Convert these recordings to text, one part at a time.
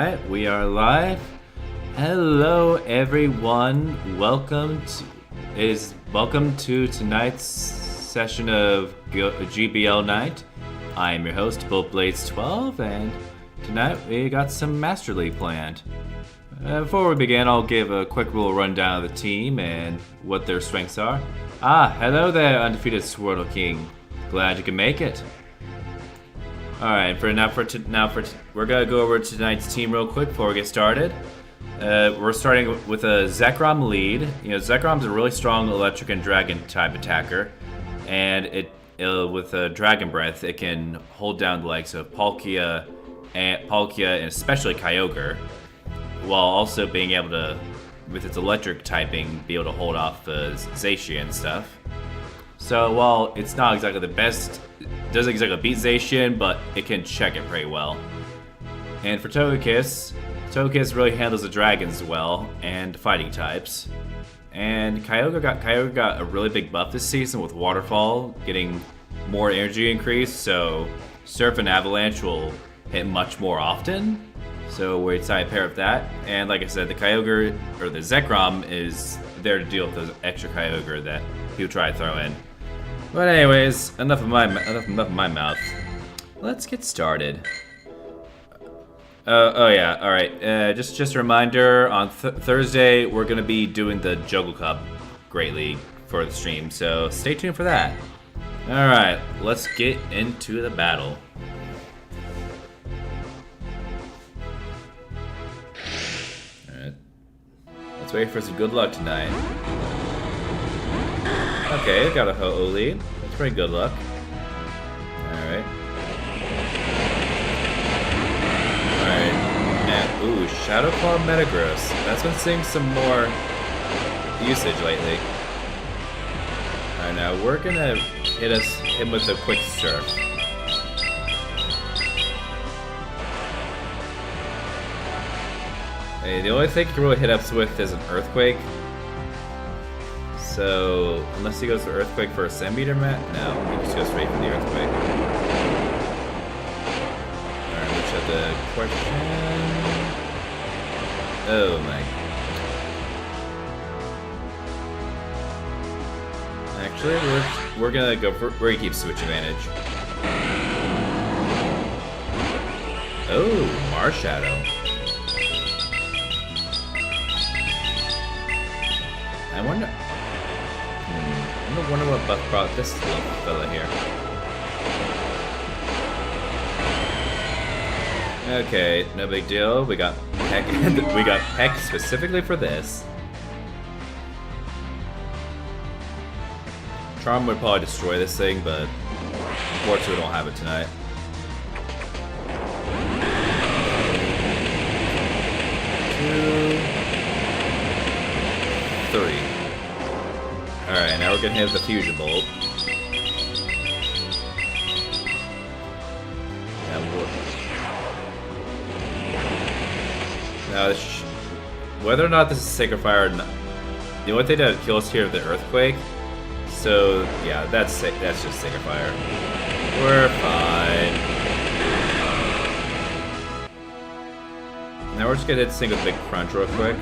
Alright, we are live. Hello everyone. Welcome to tonight's session of GBL night. I am your host, BulletBlades12, and tonight we got some Master League planned. Before we begin, I'll give a quick little rundown of the team and what their strengths are. Hello there, undefeated Swirtle King. Glad you can make it. Alright, we're gonna go over tonight's team real quick before we get started. We're starting with a Zekrom lead. You know, Zekrom's a really strong electric and dragon type attacker, and with a Dragon Breath, it can hold down the likes of Palkia and especially Kyogre, while also being able to, with its electric typing, be able to hold off Zacian and stuff. So while it's not exactly the best, it doesn't exactly beat Zacian, but it can check it pretty well. And for Togekiss really handles the dragons well and fighting types. And Kyogre got a really big buff this season with Waterfall, getting more energy increase, so Surf and Avalanche will hit much more often. So we're excited to pair with that. And like I said, the Kyogre, or the Zekrom, is there to deal with those extra Kyogre that he'll try to throw in. But anyways, enough of my mouth. Let's get started. Oh yeah, alright. Just a reminder, on Thursday we're gonna be doing the Juggle Cup Great League for the stream, so stay tuned for that. Alright, let's get into the battle. Alright. Let's wait for some good luck tonight. Okay, got a Ho-Oh lead. That's pretty good luck. Alright. Alright. Now, ooh, Shadow Claw Metagross. That's been seeing some more usage lately. Alright, now we're gonna hit him with a quick surf. Hey, the only thing you can really hit us with is an Earthquake. So, unless he goes for Earthquake for a Centimeter Mat? No, he just goes straight for the Earthquake. Alright, which had the question. Oh my. Actually, we're gonna keep Switch Advantage. Oh, Marshadow. I wonder what buff brought this little fella here. Okay, no big deal. We got Peck. We got Peck specifically for this. Charm would probably destroy this thing, but unfortunately we don't have it tonight. 2, 3. Alright, now we're gonna hit the Fusion Bolt. Now, whether or not this is Sacred Fire or not, the only thing that would kill us here is the Earthquake. So, yeah, that's just Sacred Fire. We're fine. Now we're just gonna hit this thing with Big Crunch real quick.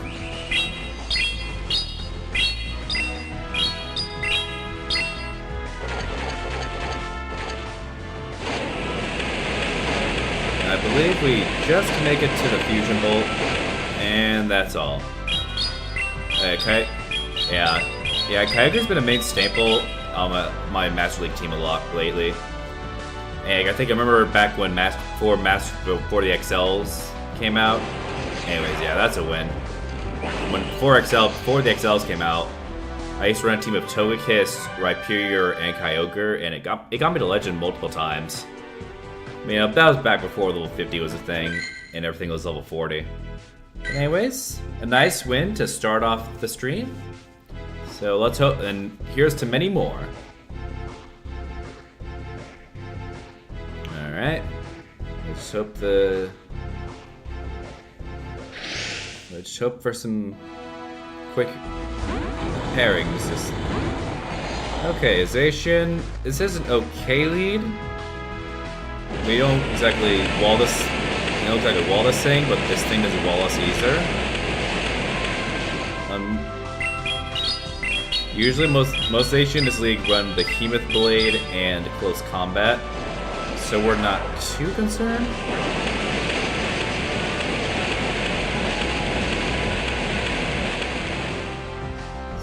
I believe we just make it to the Fusion Bolt, and that's all. Okay, yeah, Kyogre's been a main staple on my Master League team a lot lately. And I think I remember back when before the XLs came out. Anyways, yeah, that's a win. Before the XLs came out, I used to run a team of Togekiss, Rhyperior, and Kyogre, and it got me to Legend multiple times. I mean, that was back before level 50 was a thing, and everything was level 40. Anyways, a nice win to start off the stream. So let's hope, and here's to many more. Alright. Let's hope for some quick pairings. Okay, Zacian. This is an okay lead. We don't exactly, while this It looks like a wall this thing, but this thing doesn't wall us either. Usually most Asians in this league run Behemoth Blade and Close Combat, so we're not too concerned.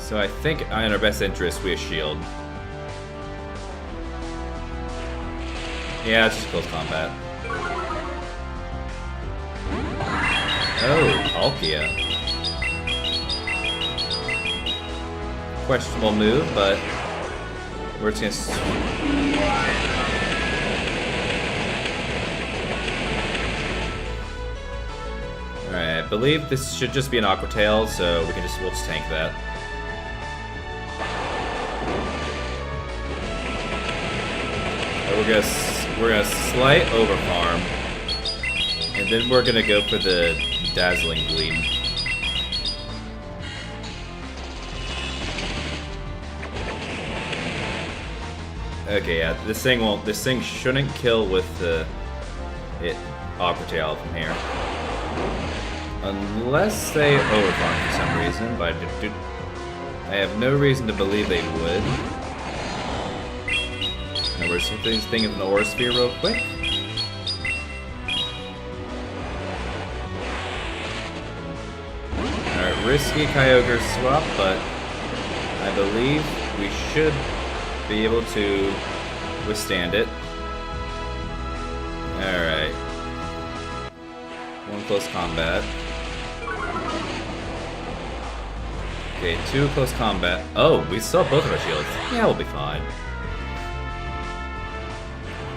So I think in our best interest we have shield. Yeah, it's just Close Combat. Oh, Palkia. Questionable move, but we're just gonna. Alright, I believe this should just be an Aqua Tail, so we'll just tank that. We're gonna slight over farm, and then we're gonna go for the Dazzling Gleam. Okay, yeah, this thing shouldn't kill with the Aqua Tail from here. Unless they overfarm for some reason, but I have no reason to believe they would. Now we're just this thing in an Aura Sphere real quick. Alright, risky Kyogre swap, but I believe we should be able to withstand it. Alright. One Close Combat. Okay, 2 Close Combat. Oh, we still have both of our shields. Yeah, we'll be fine.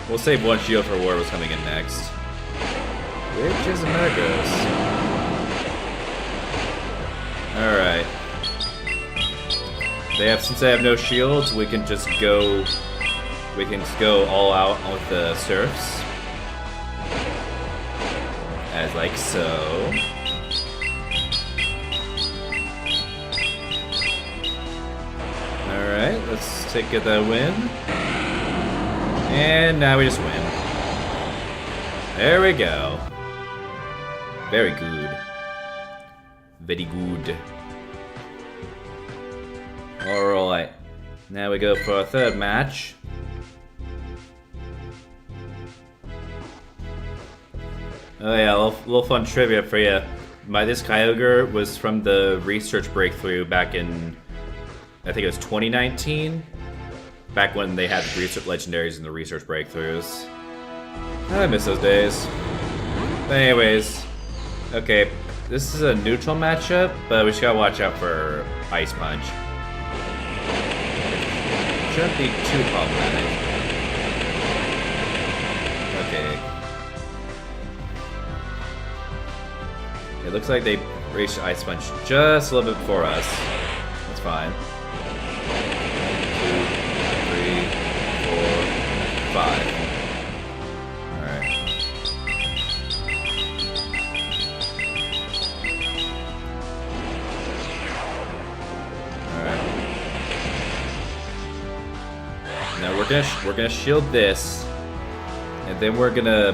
We'll save one shield for whoever's coming in next. Which is Metagross. Alright. Since they have no shields, we can just go all out with the Surfs. As like so. Alright, let's get that win. And now we just win. There we go. Very good. Very good. Alright. Now we go for our third match. Oh yeah, a little fun trivia for you. This Kyogre was from the research breakthrough back in, I think it was 2019. Back when they had the research legendaries and the research breakthroughs. I miss those days. But anyways, okay, this is a neutral matchup, but we just gotta watch out for Ice Punch. Shouldn't be too problematic. Okay. It looks like they reached Ice Punch just a little bit before us. That's fine. 1, 2, 3, 4, 5. Alright. Alright. Now we're gonna shield this, and then we're gonna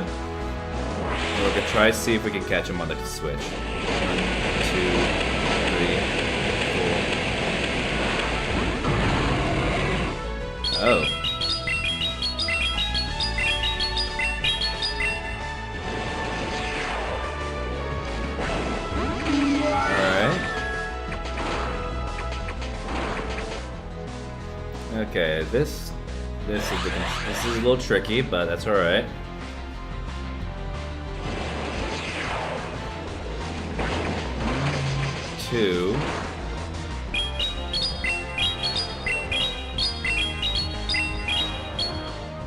try to see if we can catch him on the switch. 1, 2, 3, 4. Oh. Alright. Okay, this is a little tricky, but that's alright. Two.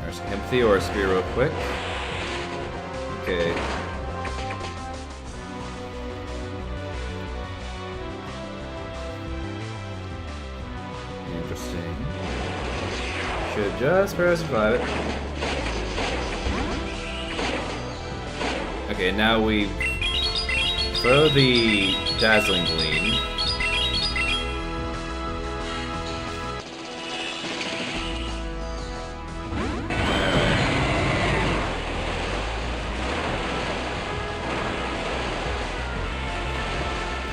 There's Empathy or a Spear real quick. Okay. Interesting. Should just survive it. Okay, now we throw the Dazzling Gleam.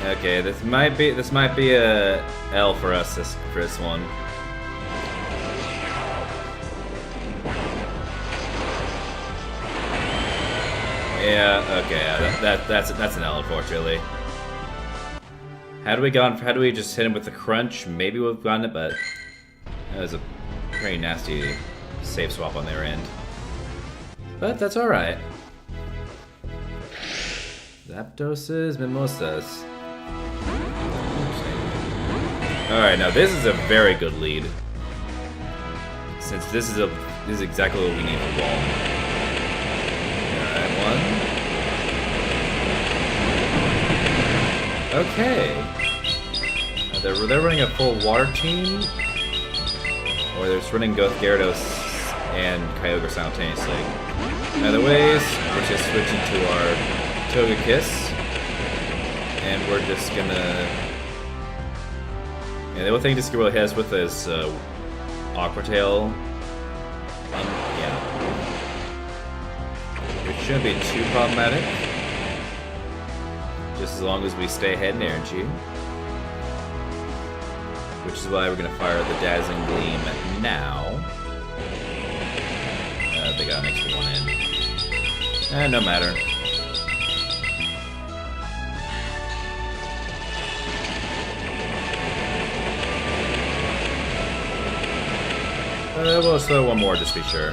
Okay, this might be a L for us for this one. Yeah, okay, that's an L, unfortunately. Had we just hit him with the crunch, maybe we've gotten it, but that was a pretty nasty save swap on their end. But that's alright. Zapdoses, Mimosas. Alright, now this is a very good lead. Since this is exactly what we need for wall. Alright, one. Okay. They're running a full water team. Or they're just running both Gyarados and Kyogre simultaneously. Either ways, we're just switching to our Togekiss. And we're just gonna... Yeah, the only thing this can really hit us with is Aqua Tail. Yeah. It shouldn't be too problematic. Just as long as we stay ahead in energy. Which is why we're gonna fire the Dazzling Gleam now. They got an extra one in. No matter. We'll throw one more just to be sure.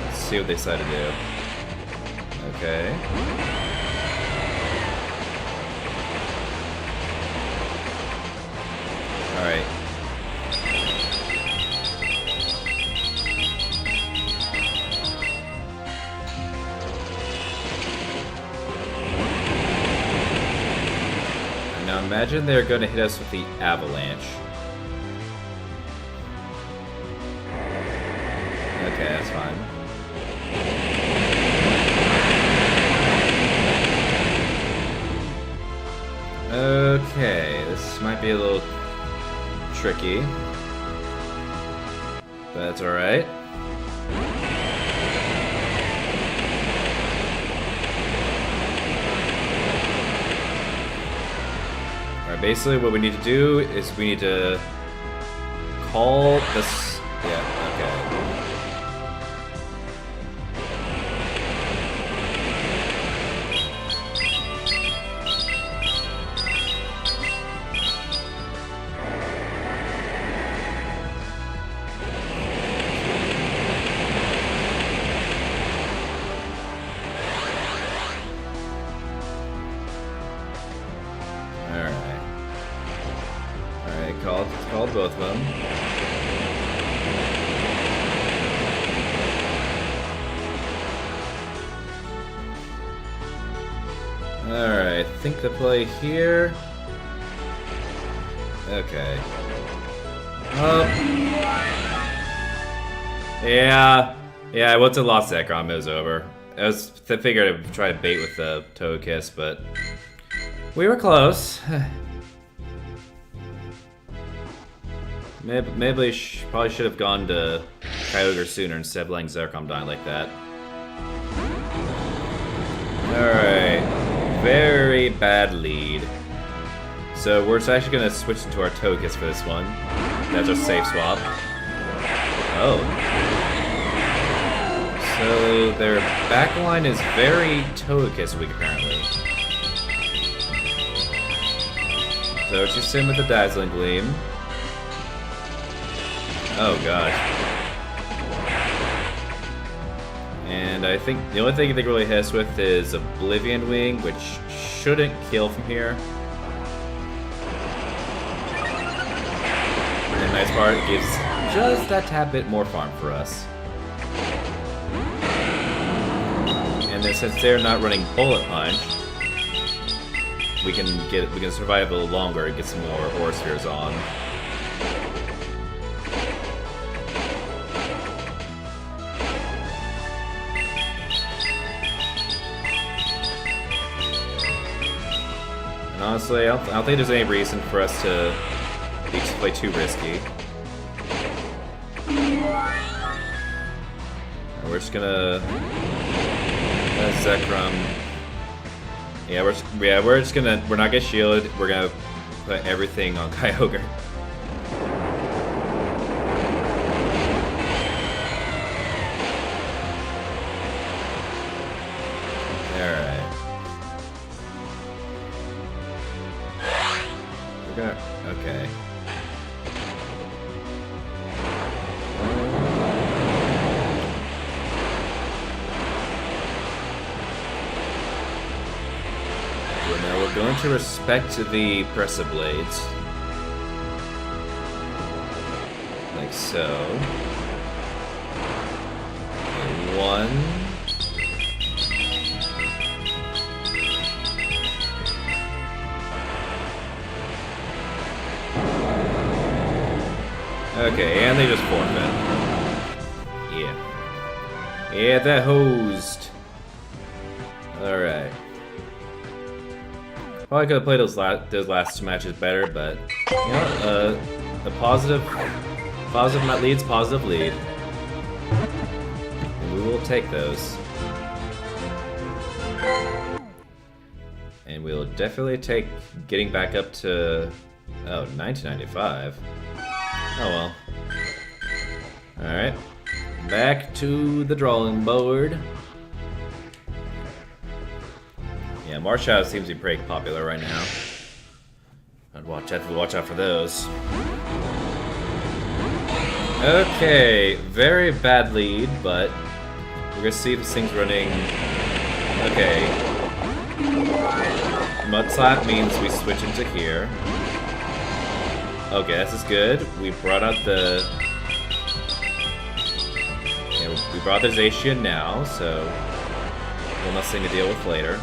Let's see what they decide to do. Okay. Alright. Now imagine they're going to hit us with the Avalanche. Okay, that's fine. Okay, this might be a little tricky, but that's alright. Alright, basically what we need to do is we need to call this... Yeah, okay. Called both of them. Alright, I think the play here. Okay. Yeah, once I lost that Grom, it was over. I figured I'd try to bait with the Togekiss, but we were close. Maybe probably should have gone to Kyogre sooner instead of letting Zercom die like that. Alright. Very bad lead. So we're actually going to switch into our Togekiss for this one. That's our safe swap. Oh. So their backline is very Togekiss weak apparently. So it's just in with the Dazzling Gleam. Oh gosh. And I think the only thing they really hit us with is Oblivion Wing, which shouldn't kill from here. And the nice part, it gives just that tad bit more farm for us. And then since they're not running Bullet Punch, we can survive a little longer and get some more Aura Spheres on. And honestly, I don't think there's any reason for us to play too risky. We're just gonna Zekrom. Yeah, we're not gonna shield. We're gonna put everything on Kyogre. Alright. We're gonna... okay. We're going to respect the Pressa Blades. Like so. Okay, 1. Okay, and they just forfeit. Yeah. Yeah, that hosed. Alright. Probably could have played those last matches better, but you know, the positive leads positive lead, and we will take those, and we'll definitely take getting back up to 1995. Oh well. All right, back to the drawing board. Yeah, Marshadow seems to be pretty popular right now. I'd watch out for those. Okay, very bad lead, but we're gonna see if this thing's running. Okay. Mud Slap means we switch into here. Okay, this is good. We brought out the... yeah, we brought the Zacian now, so one less thing to deal with later.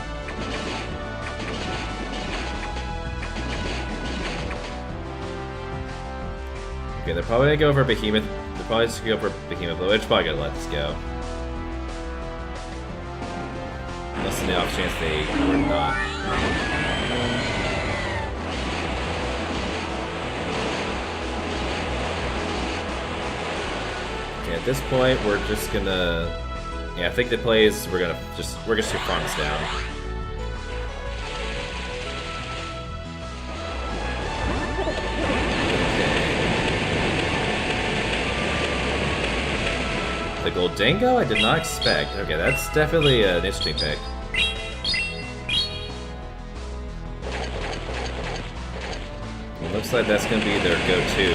Okay, they're probably gonna go for Behemoth. They're probably just gonna go for Behemoth, but we're just probably gonna let this go. Unless in the off chance they were not. Okay, at this point we're just gonna... yeah, I think the play is we're gonna just farm this down. The Goldango I did not expect. Okay, that's definitely an interesting pick. It looks like that's going to be their go-to.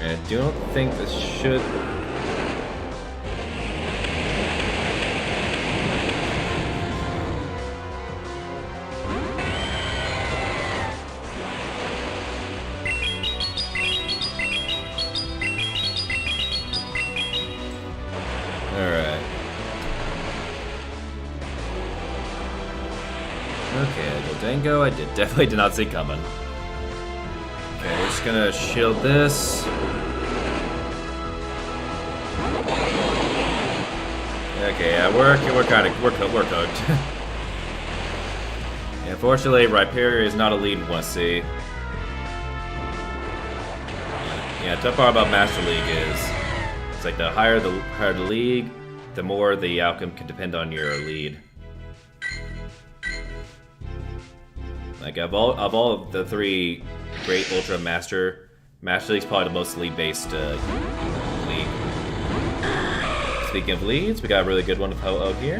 I don't think this should... Alright. Okay, Goldango I definitely did not see coming. Okay, we're just gonna shield this. Okay, yeah, we're cooked. Yeah, unfortunately, Rhyperior is not a lead we want to see. Yeah, tough part about Master League is it's like the higher the league, the more the outcome can depend on your lead. Like of all of the three great Ultra Master League's probably the most lead-based league. Speaking of leads, we got a really good one with Ho-Oh here.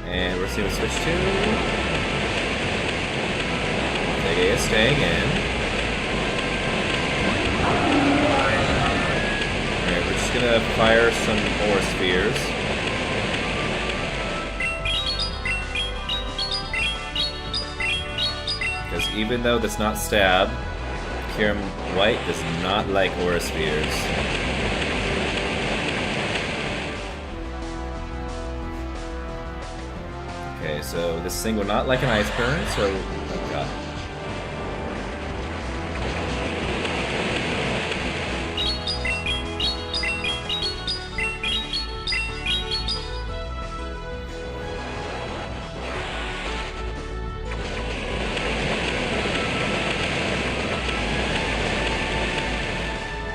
And we're seeing the switch to... Zega is staying in. Alright, we're just gonna fire some Aura Spheres. Because even though that's not stab, Kyurem White does not like Aura Spheres. Okay, so this thing will not like an Ice Burn, so... oh god.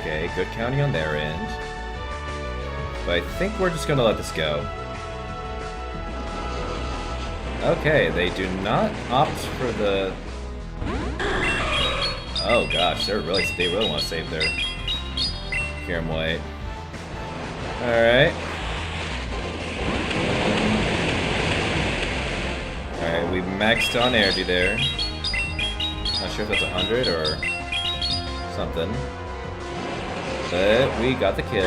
Okay, Okay, good counting on their end. But I think we're just gonna let this go. Okay, they do not opt for the... Oh gosh, they really want to save their Kirim White. Alright. Alright, we maxed on energy there. Not sure if that's 100 or something. But we got the kill.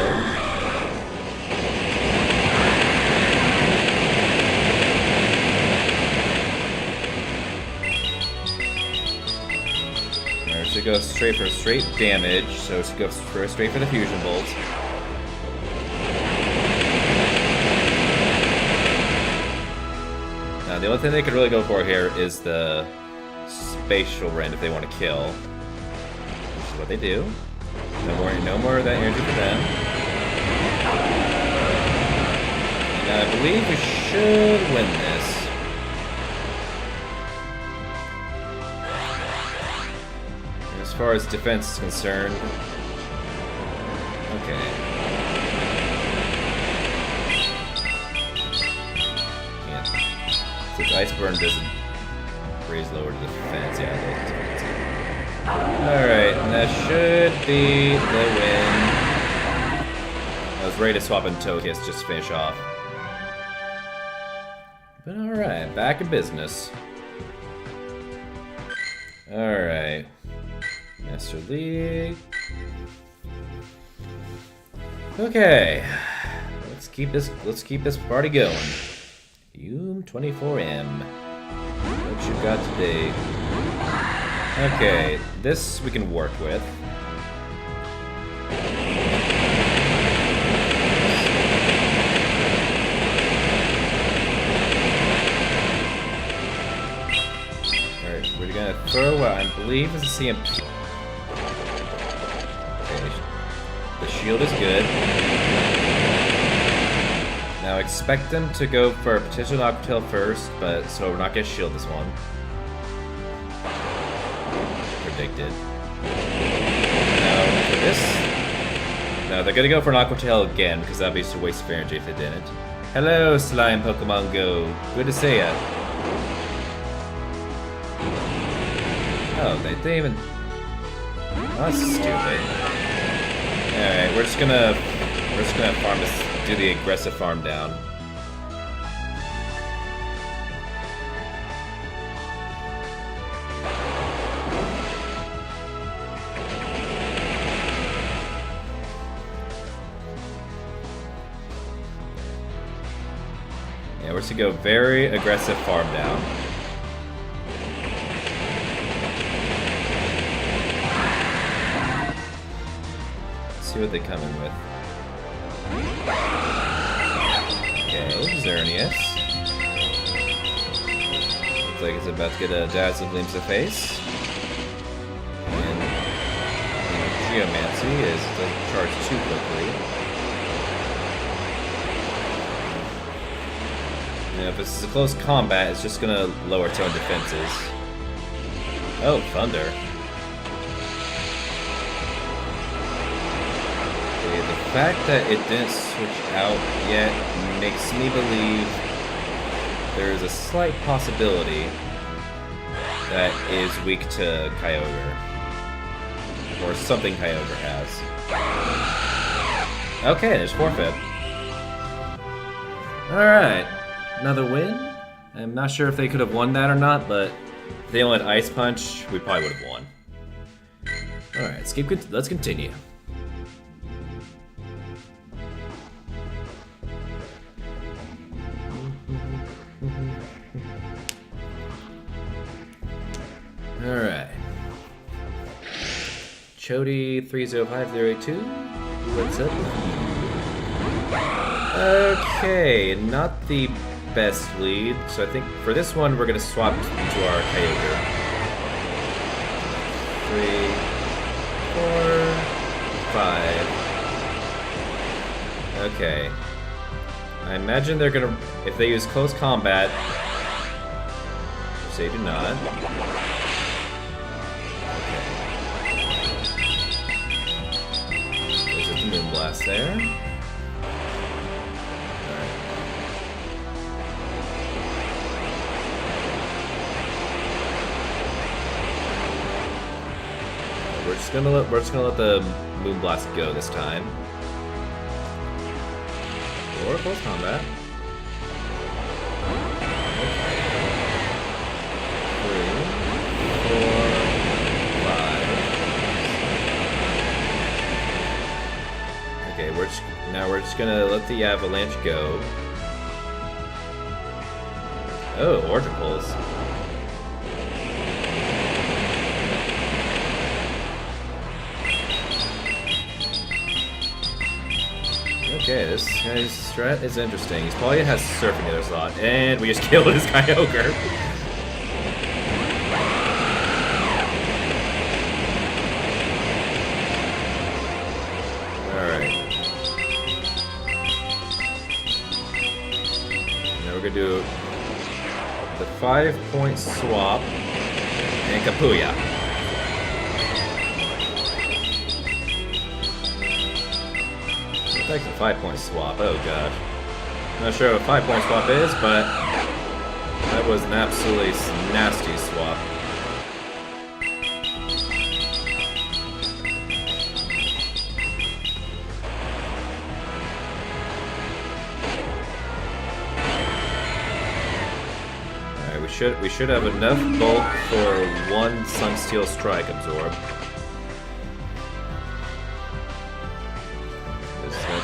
Should go straight for straight damage, so should go straight for the fusion bolt. Now the only thing they could really go for here is the spatial rend if they want to kill, which is what they do. No more of that energy for them. And I believe we should win this. As far as defense is concerned, okay. Yeah. Since Iceburn doesn't raise lower to defense, yeah, alright, and that should be the win. I was ready to swap in Tokias just to finish off. But alright, back in business. Alright. Master League. Okay. Let's keep this party going. Hume 24M. What you got today? Okay, this we can work with. Alright, we're gonna throw what I believe is a CMP. The shield is good. Now expect them to go for a potential Aquatail first, but so we're not gonna shield this one. Predicted. Now for this, no, they're gonna go for an Aquatail again because that'd be just a waste of energy if they didn't. Hello, Slime Pokemon Go. Good to see ya. Oh, they even. Oh, that's stupid. Alright, we're just gonna farm this, do the aggressive farm down. Yeah, we're just gonna go very aggressive farm down. See what they come in with. Okay, Xerneas. Looks like it's about to get a dazzling glimpse of face. And Geomancy is doesn't charge too quickly. And if this is a close combat, it's just gonna lower its own defenses. Oh, Thunder. The fact that it didn't switch out yet makes me believe there is a slight possibility that is weak to Kyogre. Or something Kyogre has. Okay, there's forfeit. Alright, another win. I'm not sure if they could have won that or not, but if they only had Ice Punch, we probably would have won. Alright, let's continue. Alright. Chody 305082. What's up? Okay, not the best lead, so I think for this one we're gonna swap to our Kyogre. 3, 4, 5. Okay. I imagine they're gonna, if they use close combat, which they do not. there. We're just gonna let the Moonblast go this time. Or close combat. Okay. 3, 4, 5. Okay, we're just gonna let the avalanche go. Oh, Origin Pulse. Okay, this guy's strat is interesting. He probably has surfing in the other slot, and we just killed his Kyogre. Alright. Now we're gonna do the 5-point swap and Kapuya. Like the 5-point swap, oh god. Not sure what a 5-point swap is, but that was an absolutely nasty swap. Alright, we should have enough bulk for one Sunsteel Strike absorb.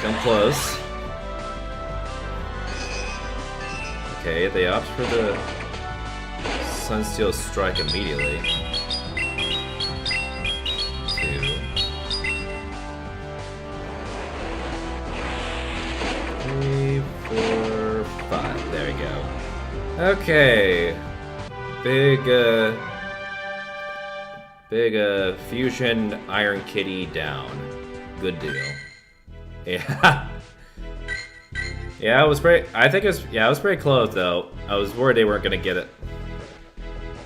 Come close. Okay, they opt for the Sunsteel Strike immediately. 2. 3, 4, 5. There we go. Okay. Big fusion Iron Kitty down. Good deal. Yeah. Yeah, I was pretty close though. I was worried they weren't gonna get it.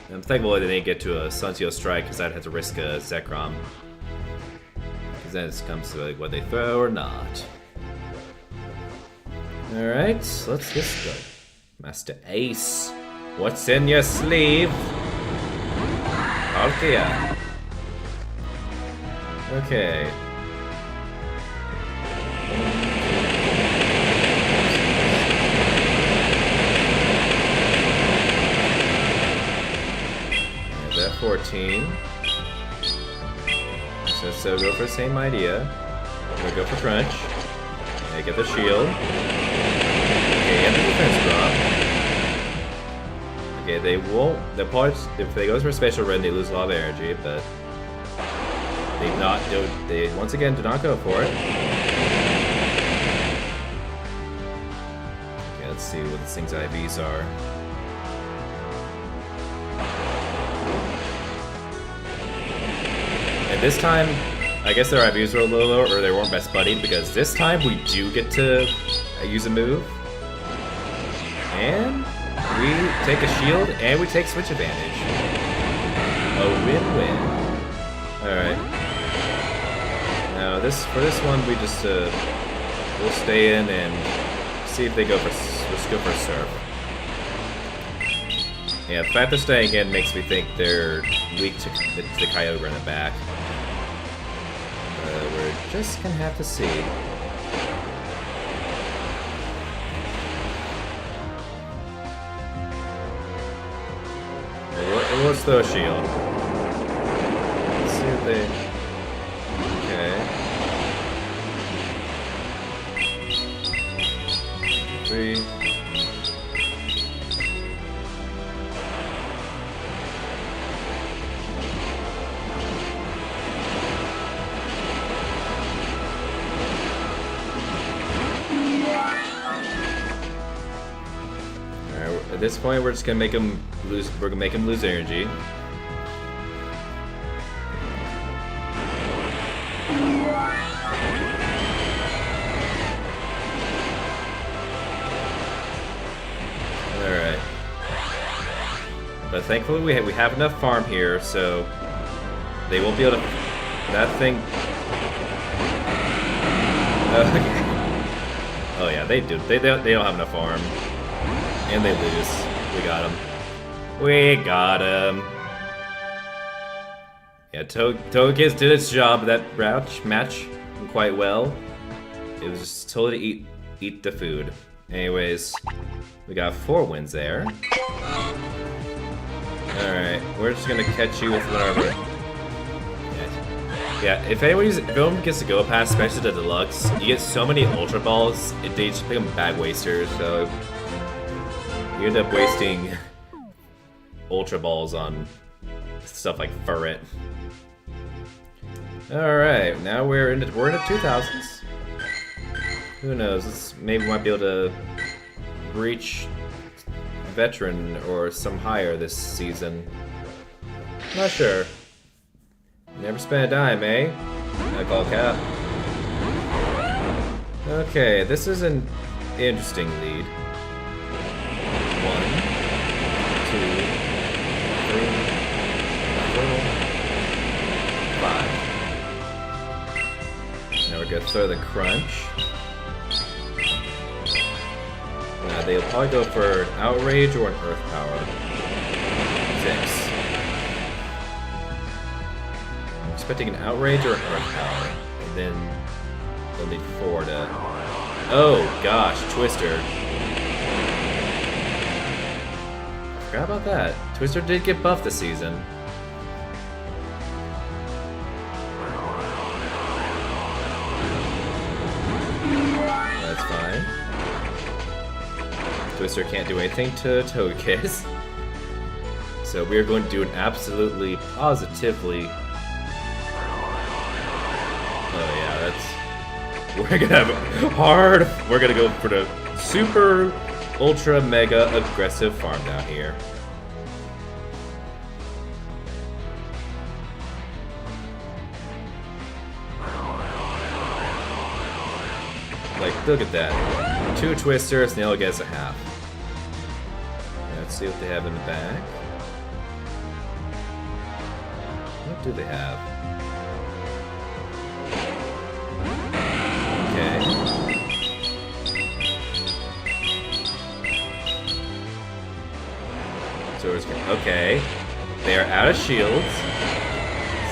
I'm thankful they didn't get to a Sunsteel Strike because I'd have to risk a Zekrom. Because then it comes to like what they throw or not. Alright, let's get started. Master Ace, what's in your sleeve? Palkia. Okay. There's F14. So go for the same idea. We'll go for Crunch. Okay, get the shield. Okay, get the defense drop. Okay, they won't. They'll probably, if they go for Special Rend, they lose a lot of energy, but they once again do not go for it. Okay, let's see what this thing's IVs are. And this time, I guess their IVs were a little lower, or they weren't best buddied, because this time we do get to use a move. And we take a shield, and we take switch advantage. A win-win. Alright. Now, for this one, we just, we'll stay in and see if they go for, let's go for Surf. Yeah, the fact they're staying in makes me think they're weak to the Kyogre in the back. We're just gonna have to see. Let's throw a shield. Let's see if they... Okay. 3. At this point, we're just gonna make him lose. We're gonna make him lose energy. All right. But thankfully, we have enough farm here, so they won't be able to. That thing. Okay. Oh yeah, they do. They don't have enough arm. And they lose. We got him. We got him. Yeah, Togekiss did its job that match quite well. It was just told to eat the food. Anyways, we got 4 wins there. Alright, we're just gonna catch you with whatever. Yeah, if anyone gets to go past, especially the deluxe, you get so many Ultra Balls, they just become bag wasters, so you end up wasting Ultra Balls on stuff like Furret. Alright, now we're in the 2000s. Who knows, maybe we might be able to reach Veteran or some higher this season. Not sure. Never spent a dime, eh? I call cap. Okay, this is an interesting lead. 1, 2, 3, 4, 5. Now we're gonna throw the crunch. They'll probably go for an Outrage or an Earth Power. 6. I'm expecting an Outrage or an Earth Power. And then they'll need 4 to... Oh gosh, Twister. Forgot about that. Twister did get buffed this season. That's fine. Twister can't do anything to Togekiss. So we are going to do an absolutely, positively... Oh yeah, that's... We're gonna have hard... We're gonna go for the super, ultra, mega aggressive farm down here. Like, look at that. 2 Twisters, Snail gets a half. Let's see what they have in the back. What do they have? Okay. So it's okay. They are out of shields.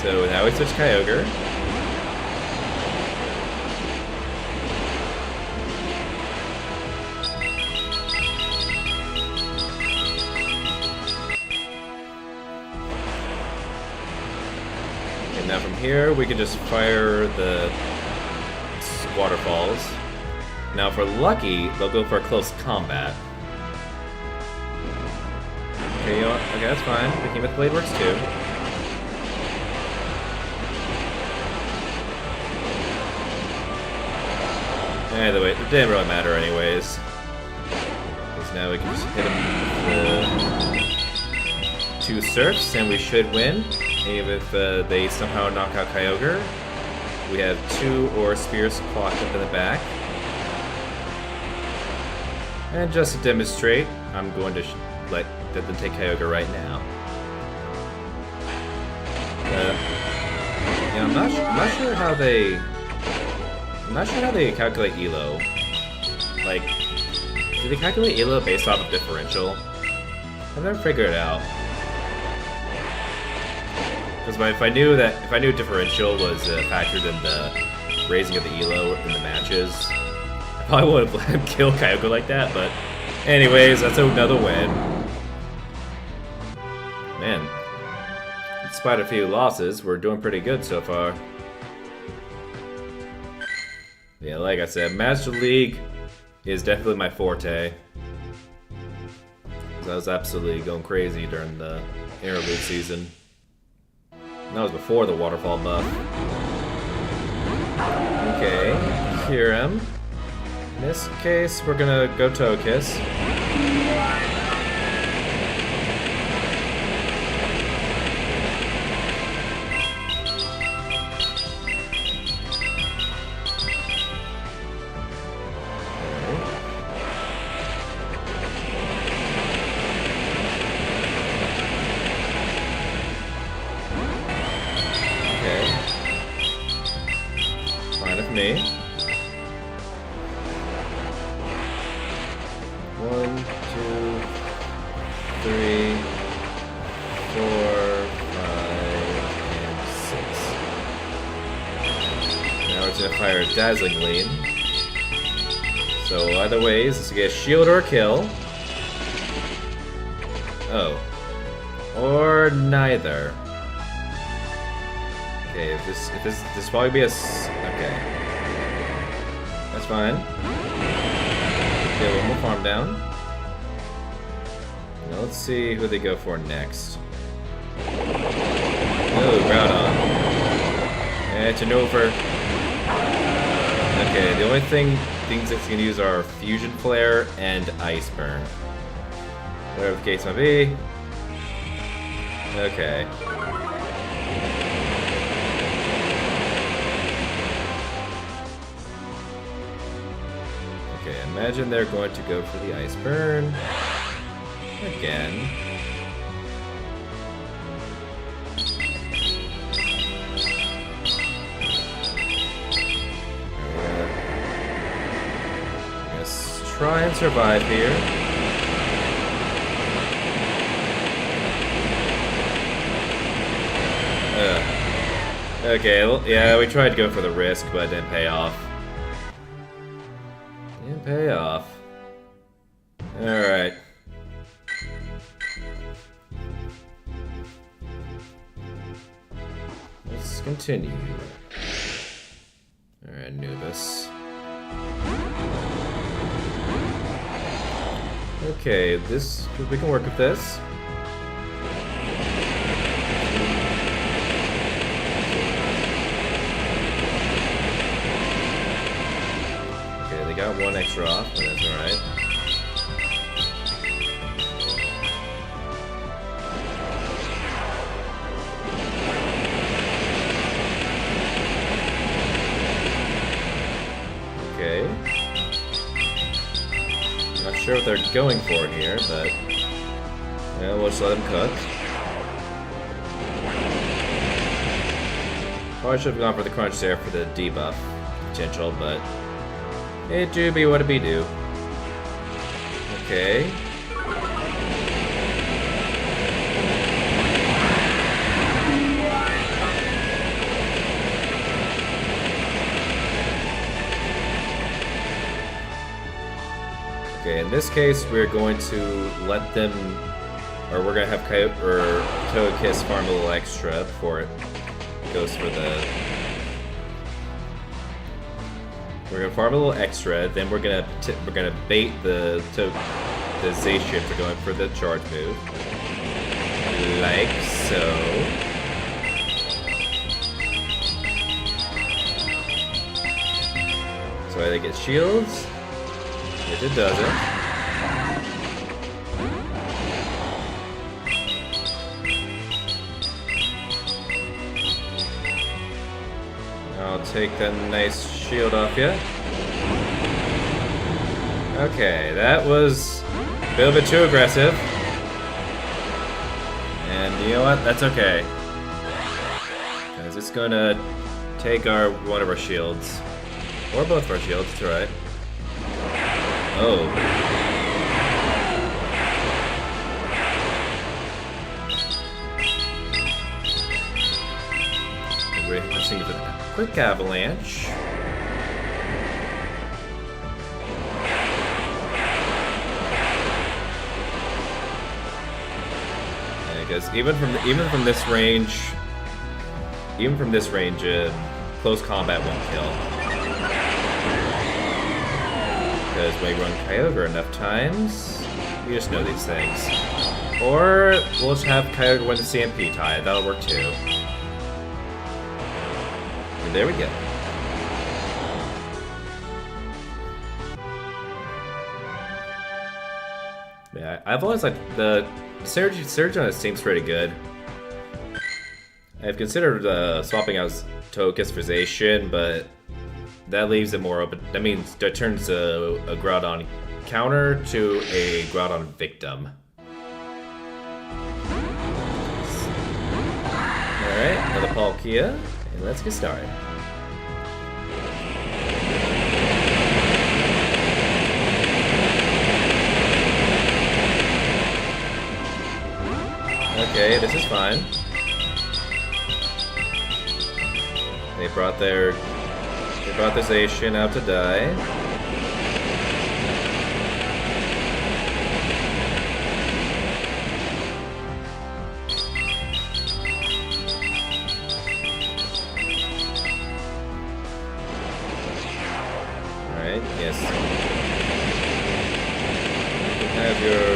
So now we switch Kyogre. Now from here, we can just fire the waterfalls. Now if we're lucky, they'll go for a close combat. Okay, you know what? Okay, that's fine. Behemoth Blade works too. Either way, it didn't really matter anyways. Because now we can just hit him with the 2 Surfs, and we should win. Even if they somehow knock out Kyogre. We have 2 Aura Spears clocked up in the back. And just to demonstrate, I'm going to let them take Kyogre right now. Yeah, I'm not sure how they... I'm not sure how they calculate ELO. Like, do they calculate ELO based off of differential? I've never figured it out. Because if I knew differential was factored in the raising of the ELO in the matches, I probably would have let him kill Kyogre like that, but anyways, that's another win. Man, despite a few losses, we're doing pretty good so far. Yeah, like I said, Master League is definitely my forte. I was absolutely going crazy during the interlude season. That was before the waterfall buff. Okay, Kyurem. In this case, we're gonna go Togekiss. Star's gonna fire a Dazzling Gleam. So either way, this is gonna get a shield or a kill. Oh. Or neither. Okay, if this probably be a okay. That's fine. Okay, one more farm down. Now let's see who they go for next. Oh, Groudon. It's an over. Okay, the only things it's gonna use are Fusion Flare and Ice Burn. Whatever the case might be. Okay. Okay, imagine they're going to go for the Ice Burn. Again. Let's try and survive here. Okay, well, yeah, we tried to go for the risk, but it didn't pay off. Didn't pay off. Alright. Let's continue. Alright, Anubis. Okay, we can work with this. Okay, they got one extra off, but that's alright. Okay. Not sure what they're going for here, but yeah, we'll just let them cook. Probably should have gone for the crunch there for the debuff potential, but it do be what it be do. Okay. Okay, in this case, we're going to let them, or we're gonna have Togekiss farm a little extra before it goes for the. We're gonna farm a little extra, then we're gonna bait the Zacian for going for the charge move, like so. So I get shields. It doesn't. I'll take the nice shield off you. Okay, that was a little bit too aggressive. And you know what? That's okay. Because it's gonna take one of our shields. Or both of our shields, it's alright. Oh. We're interesting with a quick avalanche. Because even from this range, close combat won't kill. Because when you run Kyogre enough times, you just know these things. Or we'll just have Kyogre win the CMP tie. That'll work too. And there we go. Yeah, I've always liked the Surge on it seems pretty good. I've considered swapping out Togekiss for Zacian, but that leaves it more open. That means that turns a Groudon counter to a Groudon victim. Alright, another Palkia, and let's get started. Okay, this is fine. They brought their Give authorization out to die. Alright, yes. You can have your...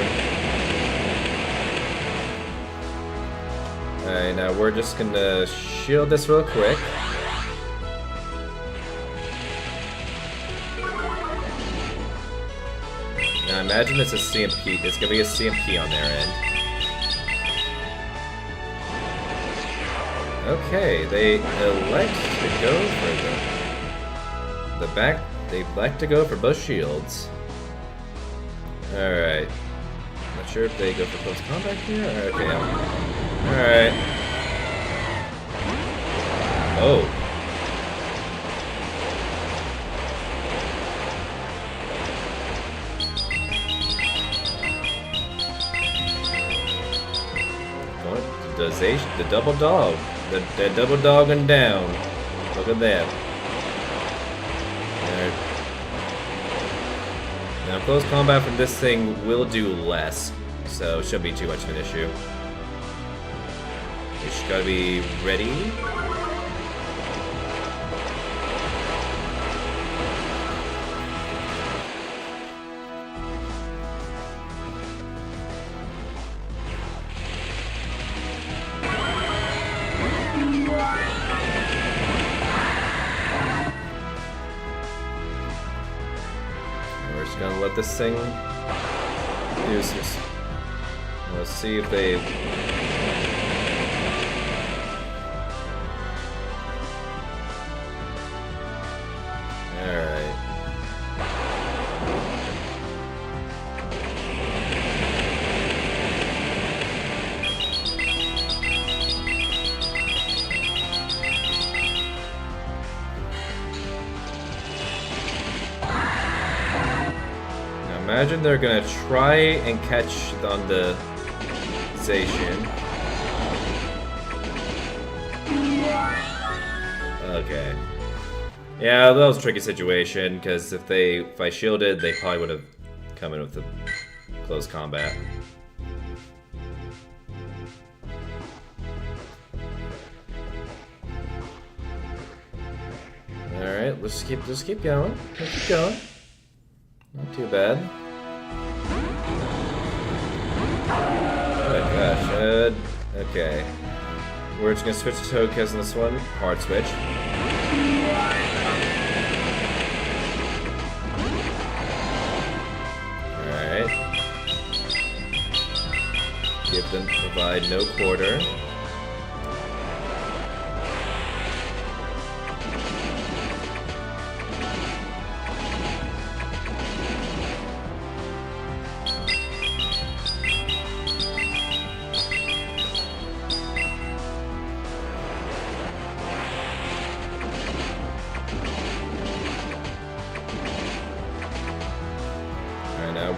Alright, now we're just gonna shield this real quick. Now imagine it's a CMP. It's gonna be a CMP on their end. Okay, they elect to go for the back. They elect to go for both shields. Alright. Not sure if they go for close combat here. Okay. Alright. Oh. The double dog. The double dogging down. Look at that. Alright. Now close combat from this thing will do less, so it shouldn't be too much of an issue. We just gotta be ready. Gonna let this thing do some. Let's see if they. Alright. Imagine they're gonna try and catch on the Zacian. Okay. Yeah, that was a tricky situation, because if I shielded, they probably would have come in with the close combat. Alright, let's just keep going. Let's keep going. Not too bad. Oh my gosh, okay. We're just gonna switch to Togekiss on this one. Hard switch. Alright. Provide no quarter.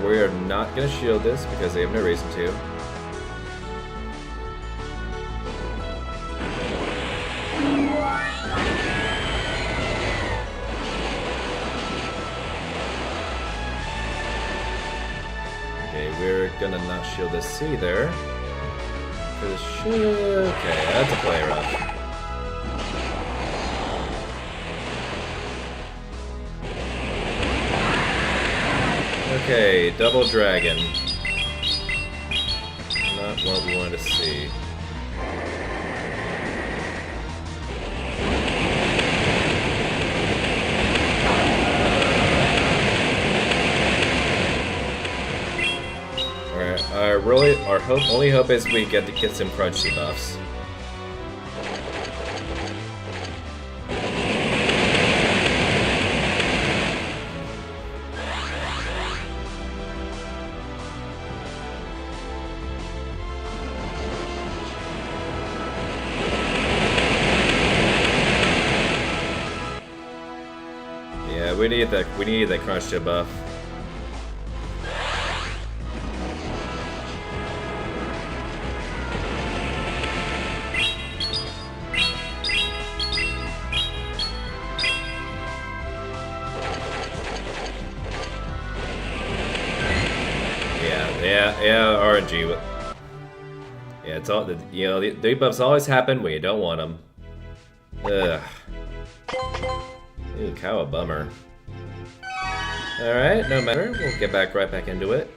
We are not going to shield this because they have no reason to. Okay, we're going to not shield this either. Okay, that's a play rough. Okay, double dragon. Not what we wanted to see. Alright, our only hope is we get to get some crunch debuffs. We need that crunch to buff. Yeah, RNG. Yeah, it's all the debuffs always happen when you don't want them. Ugh. Ooh, cow, a bummer. All right, no matter. We'll get right back into it.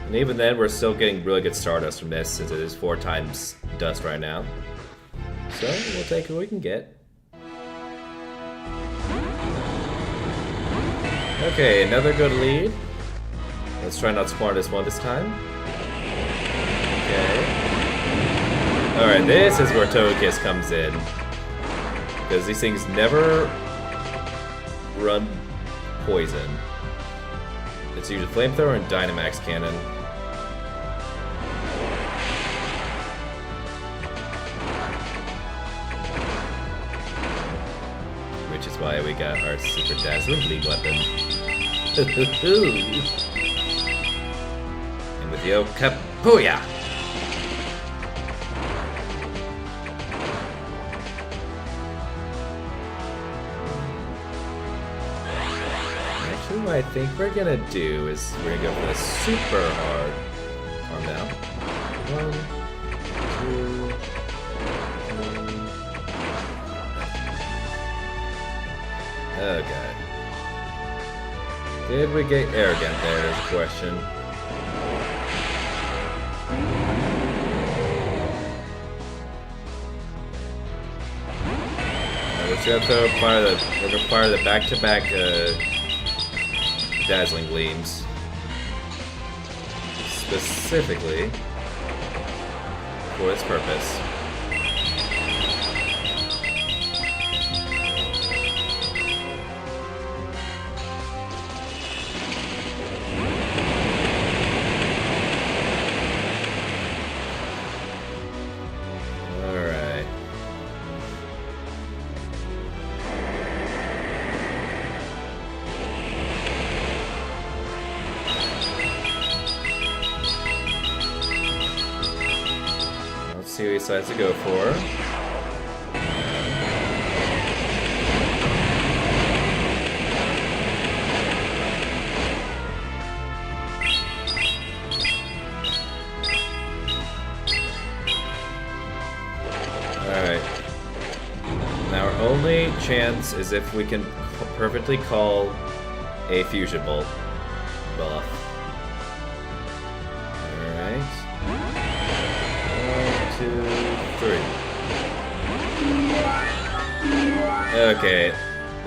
And even then, we're still getting really good Stardust from this, since it is 4 times dust right now. So we'll take what we can get. Okay, another good lead. Let's try not to spawn this one this time. Okay. Alright, this is where Togekiss comes in. Because these things never run poison. It's usually Flamethrower and Dynamax Cannon. Which is why we got our Super Dazzling Lead weapon. And with Yo Kapuya! Actually, what I think we're gonna do is we're gonna go for the super hard arm now. 1, 2, 3. Oh god. Did we get arrogant there is the question. We're gonna fire the back-to-back Dazzling Gleams. Specifically for this purpose. See what he decides to go for. Alright. Now our only chance is if we can perfectly call a Fusion Bolt buff. Alright. 1, 2, 3. Okay.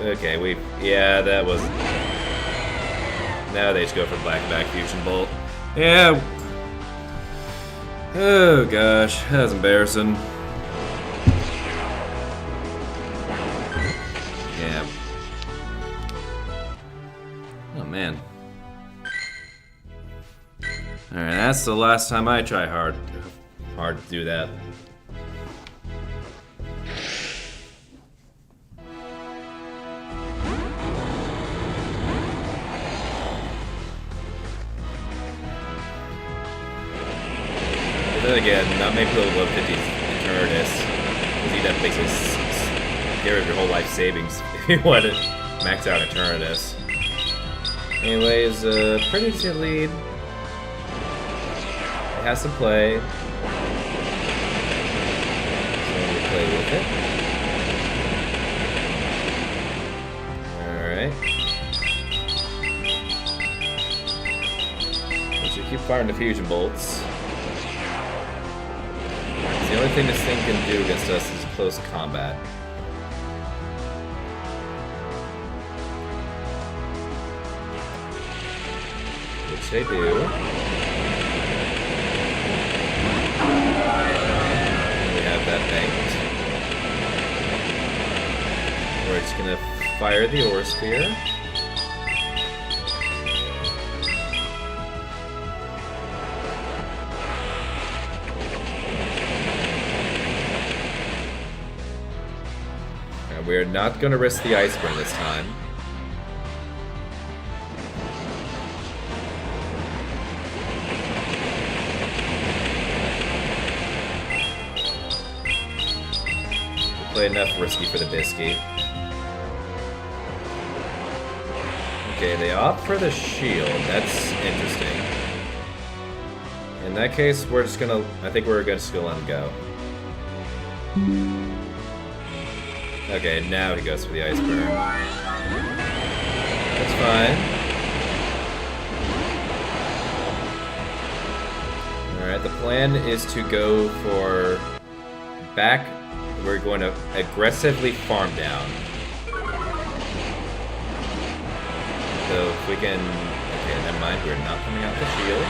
Okay, yeah, that was... Now they just go for Black Fusion Bolt. Yeah. Oh gosh, that was embarrassing. Yeah. Oh man. Alright, that's the last time I try hard to do that. But then again, not many people love 50 Eternatus. Because you'd have to basically get rid of your whole life savings if you want to max out Eternatus. Anyways, pretty decent lead. It has to play. Play with it. Alright. We should keep firing the fusion bolts. The only thing this thing can do against us is close combat. Which they do. That banked. We're just gonna fire the Aura Sphere. And we are not gonna risk the Ice Burn this time. Enough risky for the Biscuit. Okay, they opt for the shield. That's interesting. In that case, we're just gonna. I think we're just gonna let him go. Okay, now he goes for the ice burn. That's fine. Alright, the plan is to go for back. We're going to aggressively farm down. So if we can... Okay, never mind, we're not coming out the shield.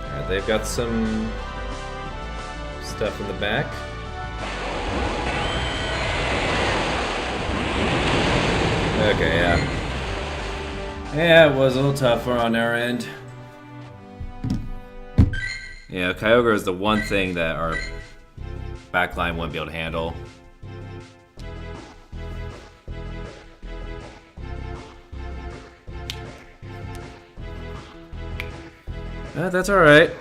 Alright, they've got some stuff in the back. Okay, yeah. Yeah, it was a little tougher on our end. Yeah, Kyogre is the one thing that our backline wouldn't be able to handle. That's alright.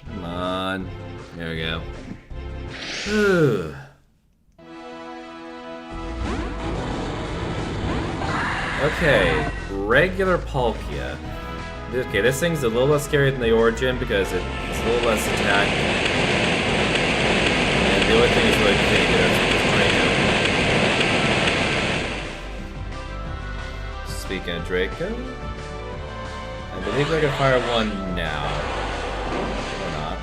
Come on. There we go. Whew. Okay, regular Palkia. Okay, this thing's a little less scary than the Origin because it's a little less attack. And the only thing is really pretty good is Draco. Speaking of Draco, I believe I can fire one now. Or not.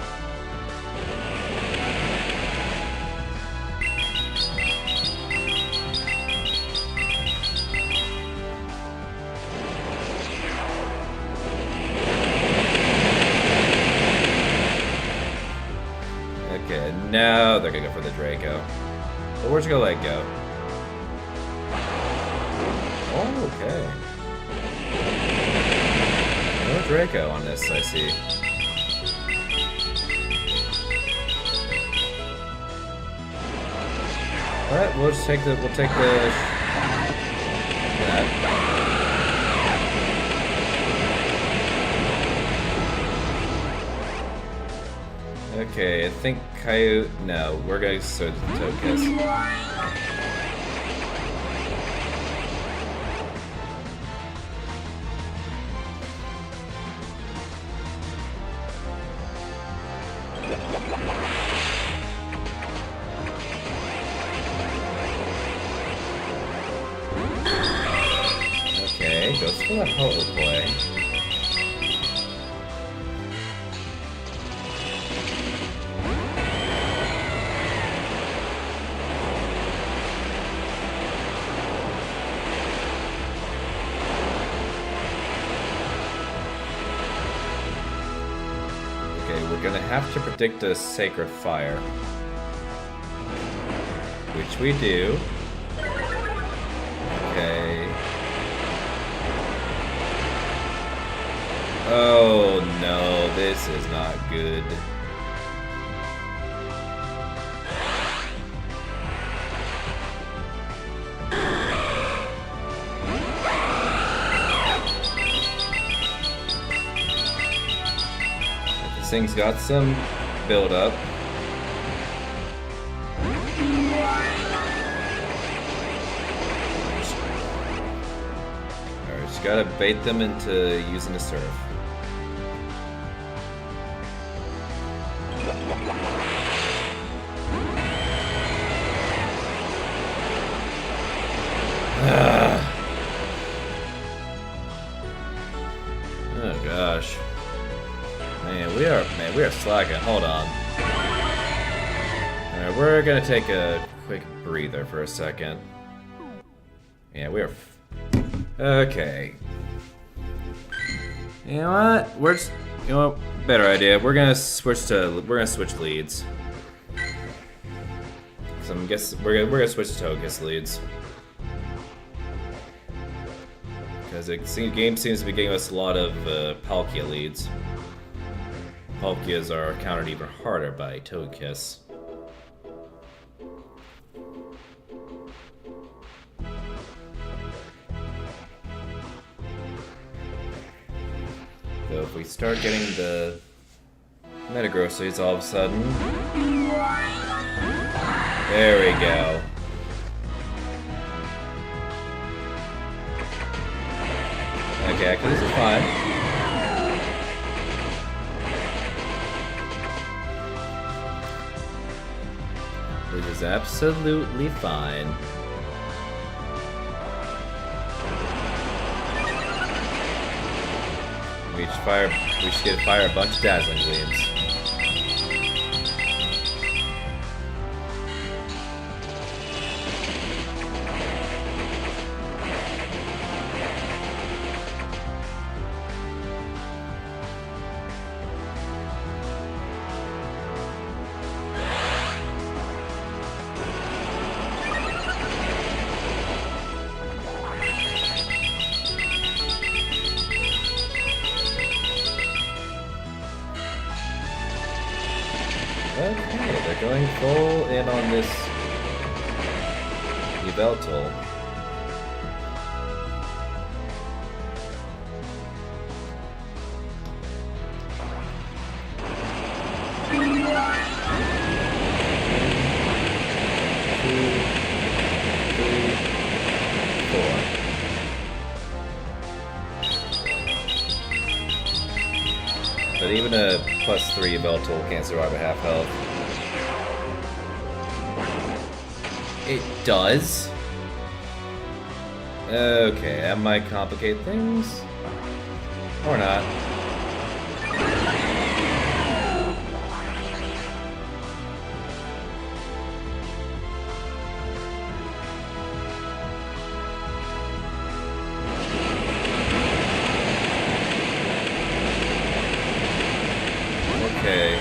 Okay, now they're gonna go for the Draco. But we're just gonna let it go. Oh, okay. No Draco on this, I see. Alright, we'll just take the that. Okay, I think Coyote. No, we're going to switch to Togekiss. Okay, goes for the Ho-Oh play. We're gonna have to predict a Sacred Fire. Which we do. Okay. Oh no, this is not good. This thing's got some build up. Alright, just gotta bait them into using the surf. Oh gosh. Man, we are slacking. Hold on. Alright, we're gonna take a quick breather for a second. Yeah, we are okay. You know what? Better idea. We're gonna switch leads. So I'm guessing we're gonna switch to Togekiss leads. Because the game seems to be giving us a lot of Palkia leads. Palkias are countered even harder by Togekiss. So if we start getting the Metagrossers all of a sudden... There we go. Okay, this is fine. This is absolutely fine. We should get fire a bunch of Dazzling Gleams. Okay, they're going full in on this Yveltal. But even a +3 Yveltal can't survive at half health. It does? Okay, that might complicate things. Or not. Okay.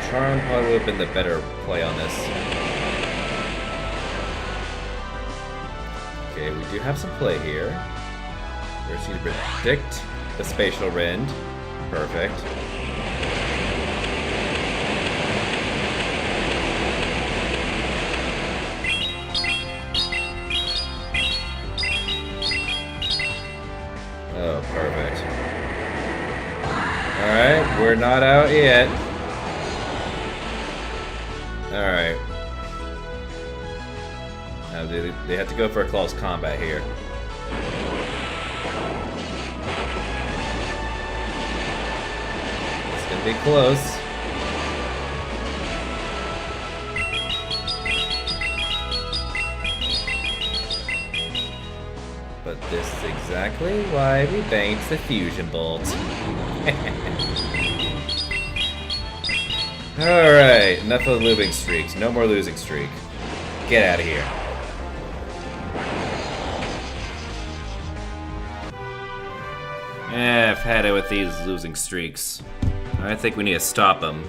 Charm probably would have been the better play on this. Okay, we do have some play here. We're just going to predict the Spatial Rend. Perfect. Oh, perfect. Alright, we're not out yet. Alright. Now they have to go for a close combat here. It's gonna be close. But this is exactly why we banked the Fusion Bolt. Alright, enough of losing streaks. No more losing streak. Get out of here. I've had it with these losing streaks. I think we need to stop them.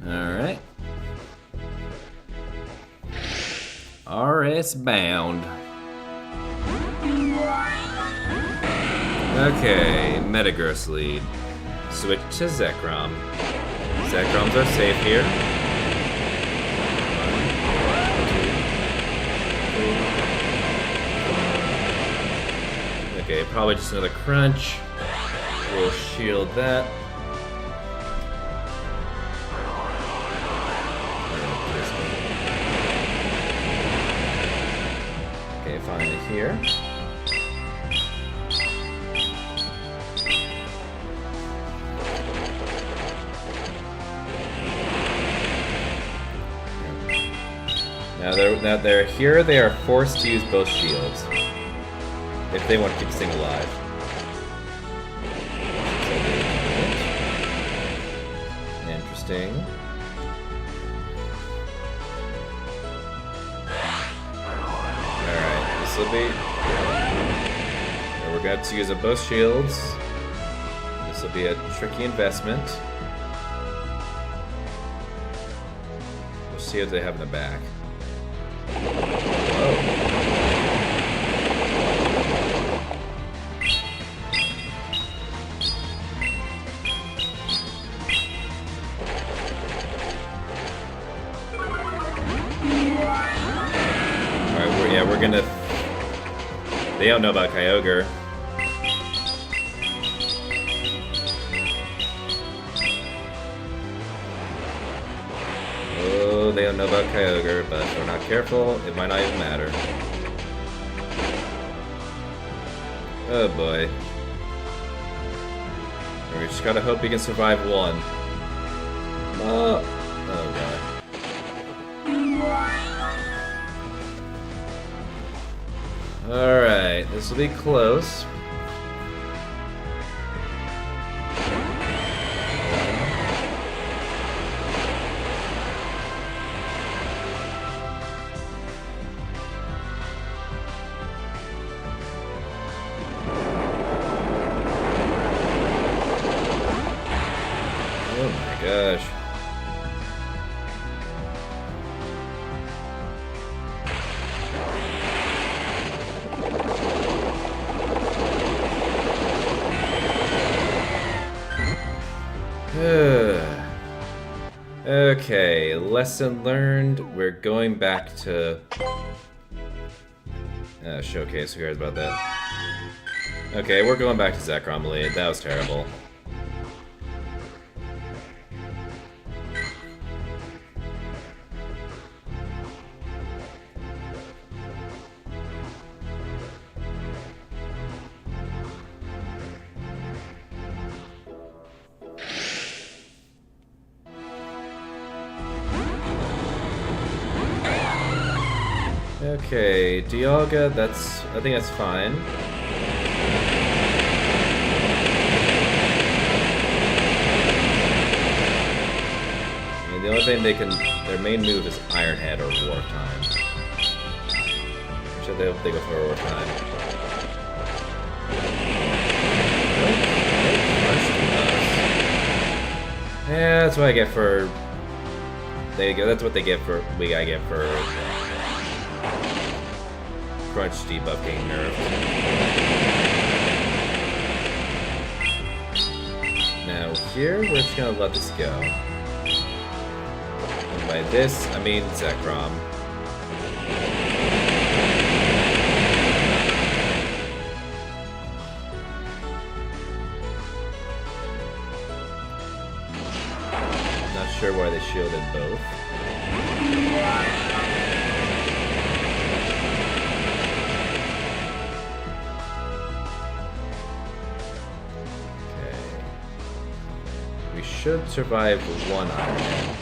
Alright. RS bound. Okay, Metagross lead. Switch to Zekrom. Zekroms are safe here. 1, 2, 3. Okay, probably just another crunch. We'll shield that. Okay, find it here. Now they're here, they are forced to use both shields if they want to keep this thing alive. Interesting. Alright, this will be... we're going to use up both shields. This will be a tricky investment. We'll see what they have in the back. Whoa. We're gonna... They don't know about Kyogre. Oh, they don't know about Kyogre, but if we're not careful, it might not even matter. Oh boy. We just gotta hope he can survive one. Oh god. Alright, this will be close. Oh my gosh. Okay, lesson learned. We're going back to showcase. Who cares about that? Okay, we're going back to Zekrom lead. That was terrible. Okay, Dialga, I think that's fine. I mean, the only thing their main move is Iron Head or War Time. Should they go for War Time? Yeah, that's what I get for... There you go, that's what they get for... I get for... Crunch debuff getting nerfed. Now here, we're just gonna let this go. And by this, I mean Zekrom. Not sure why they shielded both. Should survive one Iron Man.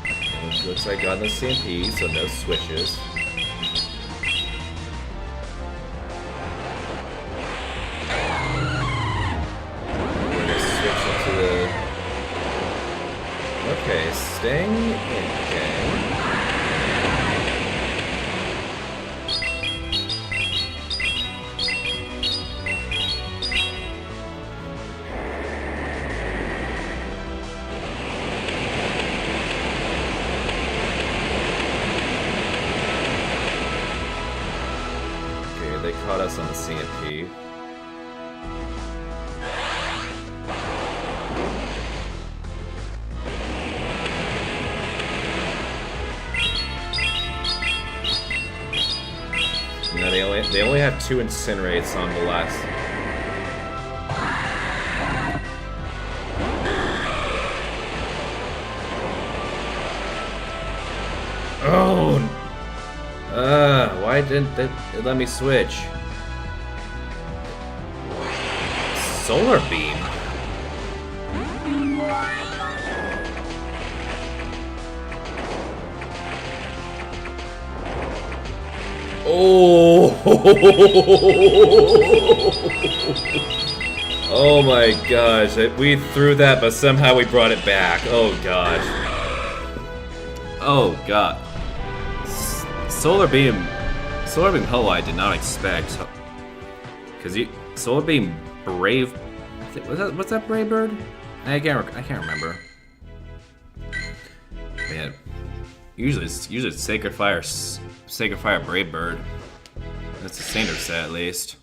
It looks like got no CMP, so no switches. We're gonna switch into the... Okay, Sting. Okay. They caught us on the CMP. No, they only have 2 Incinerates on the last. Oh. Why didn't they let me switch? Solar Beam? Oh! Oh my gosh, we threw that, but somehow we brought it back. Oh gosh. Oh god. Solar Beam Solar Beam Ho I did not expect. Because Solar Beam Brave... What's that Brave Bird? I can't remember. Man. Usually it's Sacred Fire Brave Bird. That's the standard set at least.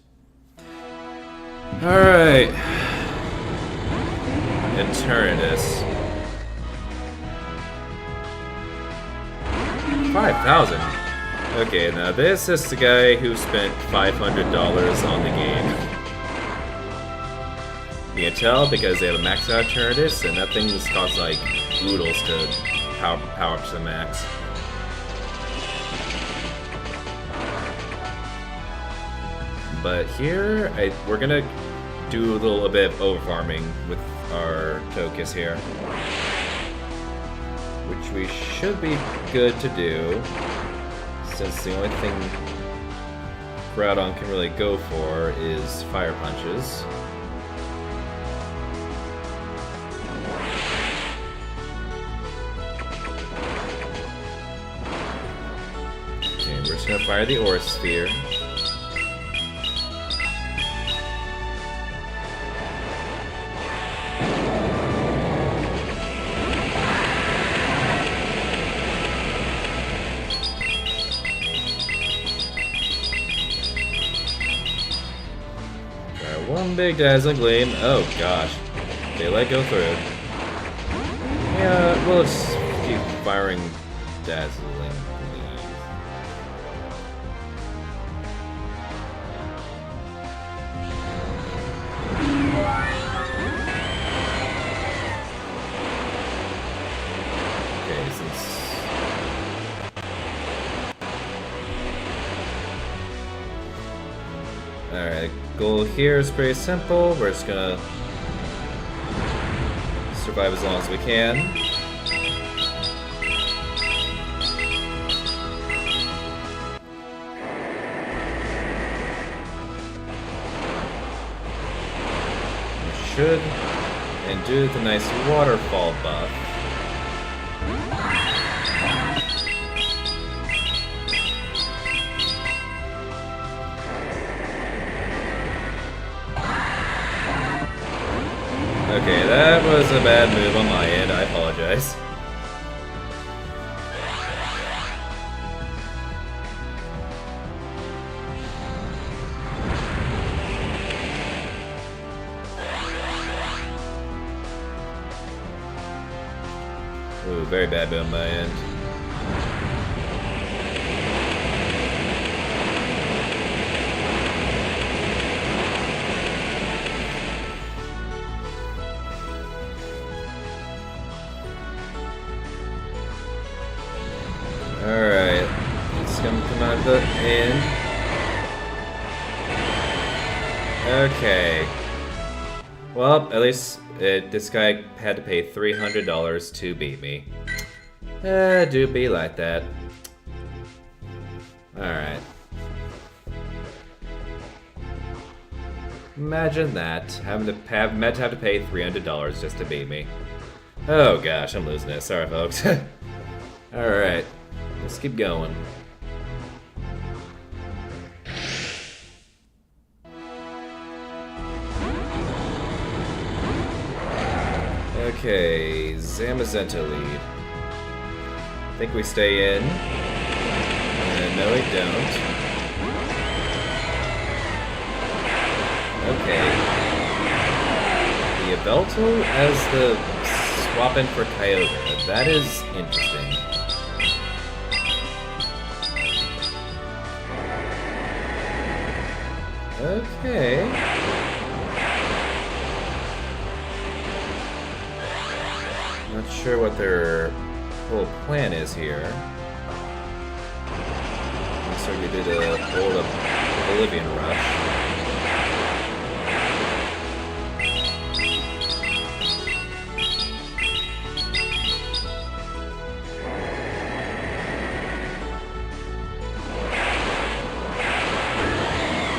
Alright. Eternatus. 5,000. Okay, now this is the guy who spent $500 on the game. You can tell because they have a max out Eternatus, and that thing just costs like oodles to power up to the max. But here, we're gonna do a little bit of over-farming with our Tokus here. Which we should be good to do, since the only thing Groudon can really go for is Fire Punches. Okay, we're just gonna fire the Aura Sphere. One big dazzling gleam. Oh gosh. Daylight go through. Yeah, we'll just keep firing dazzling gleams. Okay, since... Alright. Goal here is pretty simple. We're just gonna survive as long as we can. We should and do the nice waterfall buff. Okay, that was a bad move on my end. I apologize. Ooh, very bad move on my end. Alright, it's gonna come out of the end. Okay. Well, at least this guy had to pay $300 to beat me. Do be like that. Alright. Imagine that, having to have to pay $300 just to beat me. Oh gosh, I'm losing it. Sorry, folks. Alright. Let's keep going. Okay, Zamazenta lead. I think we stay in. And no, we don't. Okay. The Yveltal as the swap in for Kyogre. That is interesting. Okay. Not sure what their whole plan is here. So we did a old Oblivion Rush.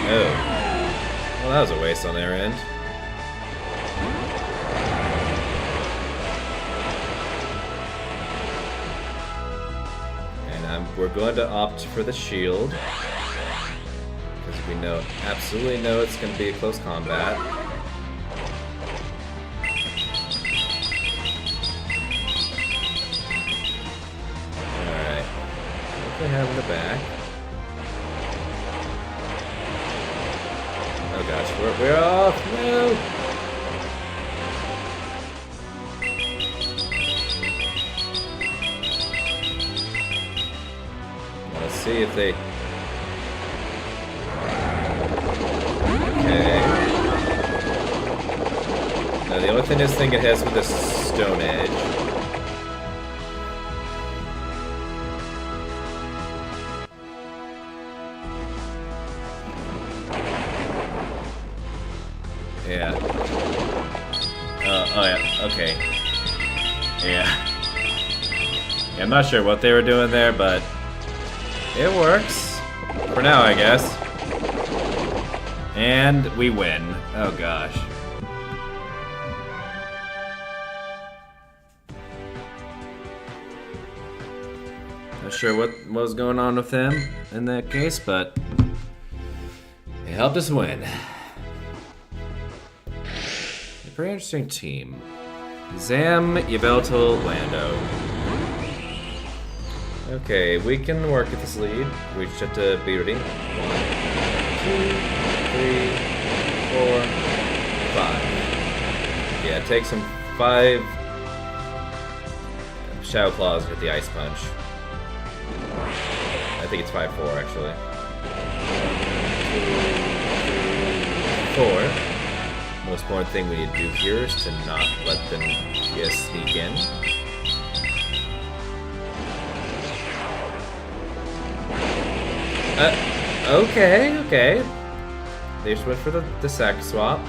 Oh. Well, that was a waste on their end. And we're going to opt for the shield. Because we absolutely know it's going to be a close combat. Alright. What do they have in the back? Oh gosh, we're off! No! Let's see if they... Okay. Now the only thing this thing has with the Stone Edge. Yeah. Oh yeah, okay. Yeah. I'm not sure what they were doing there, but it works. For now, I guess. And we win. Oh gosh. Not sure what was going on with him in that case, but it helped us win. A pretty interesting team. Zam, Yveltal, Lando. Okay, we can work at this lead. We just have to be ready. 1, 2, 3, 4, 5. Yeah, take some 5 Shadow Claws with the Ice Punch. I think it's 5-4 actually. 1, 2, 3, 4. Most important thing we need to do here is to not let them just sneak in. Okay. They just went for the sack swap.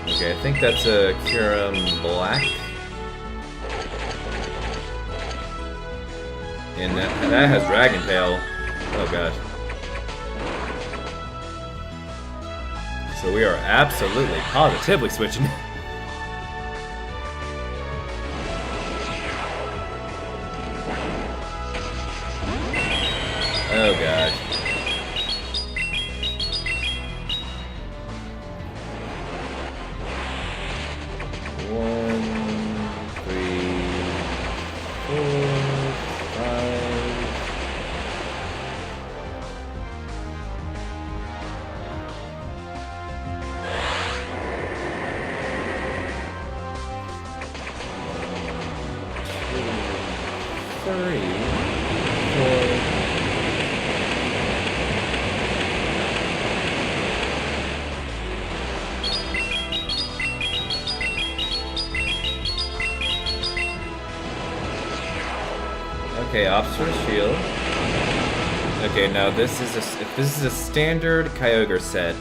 Okay, I think that's a Kyurem Black. And that has Dragon Tail. Oh gosh. So we are absolutely, positively switching. Oh gosh. One, 3, 4, 5. Three, 4. Okay, Officer Shield. Okay, now if this is a standard Kyogre set,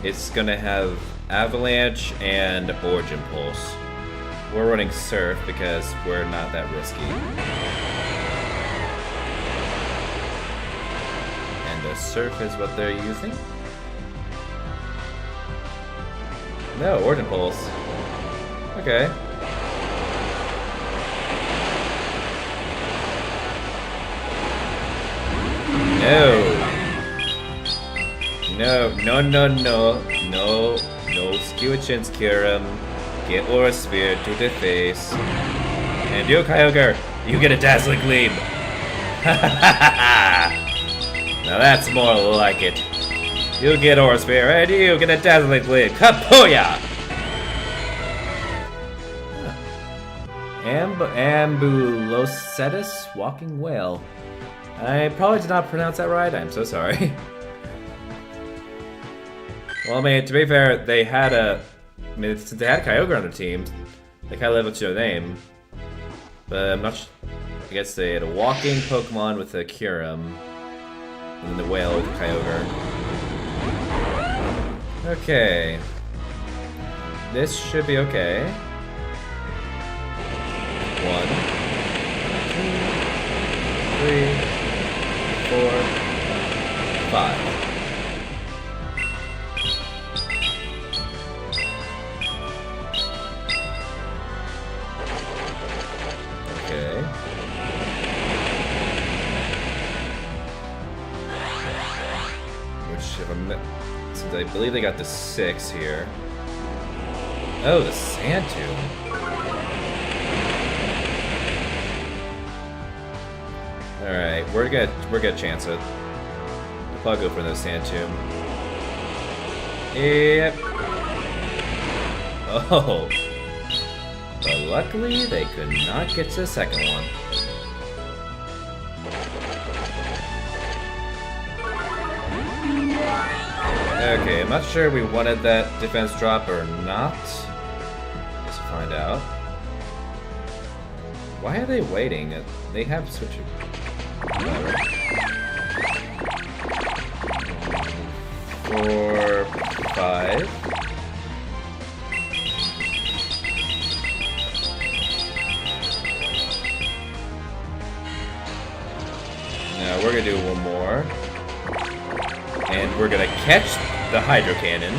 it's gonna have Avalanche and Origin Pulse. We're running Surf because we're not that risky. And the Surf is what they're using? No, Origin Pulse. Okay. No, Skewichin's Kyurem. Get Aura Spear to the face. And you, Kyogre, you get a Dazzling Gleam. Now that's more like it. You get Aura Spear, and you get a Dazzling Gleam. Kapuya! Ambulocetus Walking Whale. I probably did not pronounce that right. I'm so sorry. Well, I mean, to be fair, they had since they had Kyogre on their team, they kind of lived up to their name. But I'm not I guess they had a walking Pokemon with a Kyurem, and then the whale with Kyogre. Okay. This should be okay. 1, 2, 3, 4, 5. believe they got the 6 here. Oh, the sand tomb. Alright, we're gonna chance it. I'll go for the sand tomb. Yep. Oh. But luckily, they could not get to the second one. Okay, I'm not sure we wanted that defense drop or not. Let's find out. Why are they waiting? They have switch. Whatever. 4, 5. Now we're gonna do one more. And we're gonna catch the hydro cannon.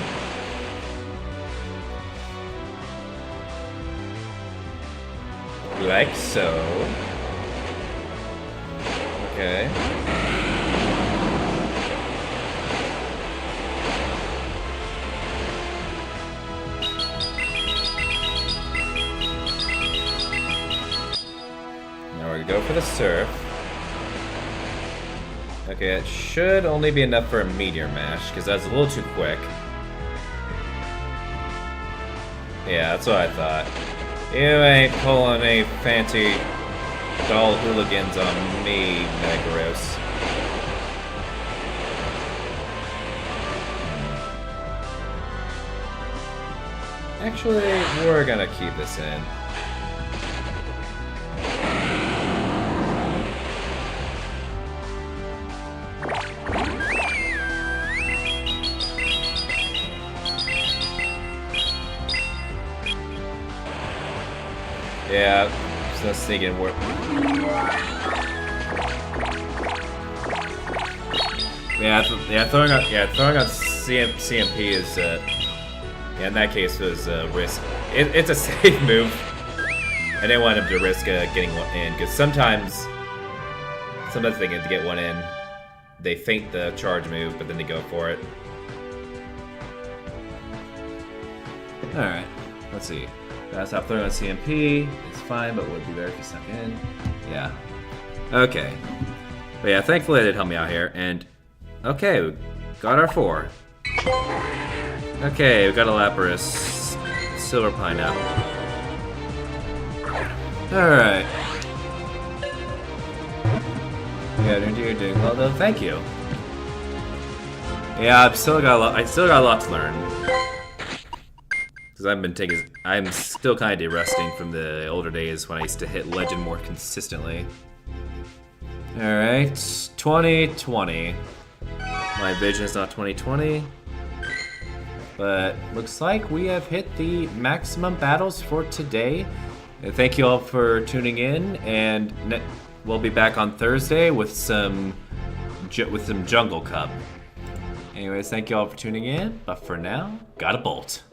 Like so. Okay. Now we're gonna go for the surf. Okay, it should only be enough for a meteor mash, because that's a little too quick. Yeah, that's what I thought. You ain't pulling any fancy doll hooligans on me, Metagross. Actually, we're gonna keep this in. Yeah, so let's sneak in work. Throwing out CMP is yeah, in that case was a risk. It's a safe move. I didn't want him to risk getting one in, because sometimes they get to get one in. They feint the charge move, but then they go for it. All right, let's see. Stop throwing on CMP. It's fine, but would be better if you stuck in. Yeah. Okay. But yeah, thankfully it did help me out here. And okay, we got our 4. Okay, we got a Lapras, Silver Pineapple. Alright. Yeah, you're doing well though. Thank you. Yeah, I still got a lot to learn. Because I'm still kind of rusting from the older days when I used to hit Legend more consistently. Alright, 2020. My vision is not 2020. But looks like we have hit the maximum battles for today. And thank you all for tuning in, and we'll be back on Thursday with some Jungle Cup. Anyways, thank you all for tuning in, but for now, gotta bolt.